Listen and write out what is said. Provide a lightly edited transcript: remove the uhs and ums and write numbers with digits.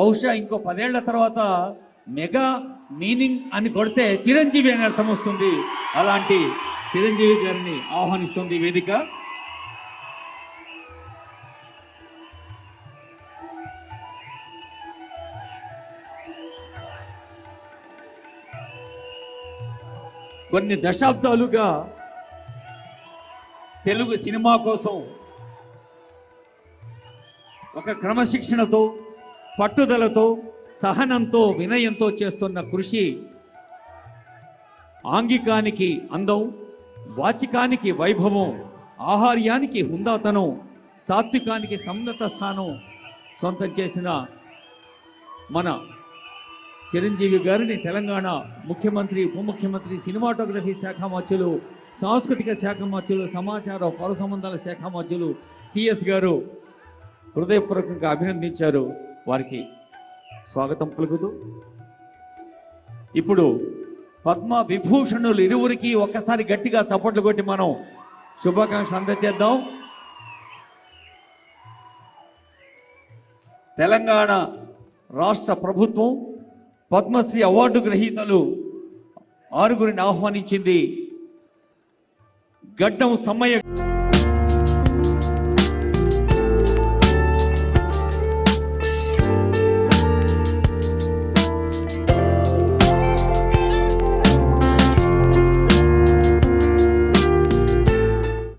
బహుశా ఇంకో 10 ఏళ్ల తర్వాత మెగా మీనింగ్ అని కొడితే చిరంజీవి అని అర్థం వస్తుంది. అలాంటి చిరంజీవి గారిని ఆహ్వానిస్తుంది వేదిక. కొన్ని దశాబ్దాలుగా తెలుగు సినిమా కోసం ఒక క్రమశిక్షణతో, పట్టుదలతో, సహనంతో, వినయంతో చేస్తున్న కృషి ఆంగికానికి అందం, వాచికానికి వైభవం, ఆహార్యానికి హుందాతనం, సాత్వికానికి సమున్నత స్థానం సొంతం చేసిన మన చిరంజీవి గారిని తెలంగాణ ముఖ్యమంత్రి, ఉప ముఖ్యమంత్రి, సినిమాటోగ్రఫీ శాఖ మంత్రులు, సాంస్కృతిక శాఖ మంత్రులు, సమాచార పౌర సంబంధాల శాఖ మంత్రులు సిఎస్ గారు హృదయపూర్వకంగా అభినందించారు. వారికి స్వాగతం పలుకుతూ ఇప్పుడు పద్మ విభూషణులు ఇరువురికి ఒక్కసారి గట్టిగా చప్పట్లు కొట్టి మనం శుభాకాంక్షలు అందజేద్దాం. తెలంగాణ రాష్ట్ర ప్రభుత్వం పద్మశ్రీ అవార్డు గ్రహీతలు 6గురిని ఆహ్వానించింది. గడ్డం సమ్మయ్య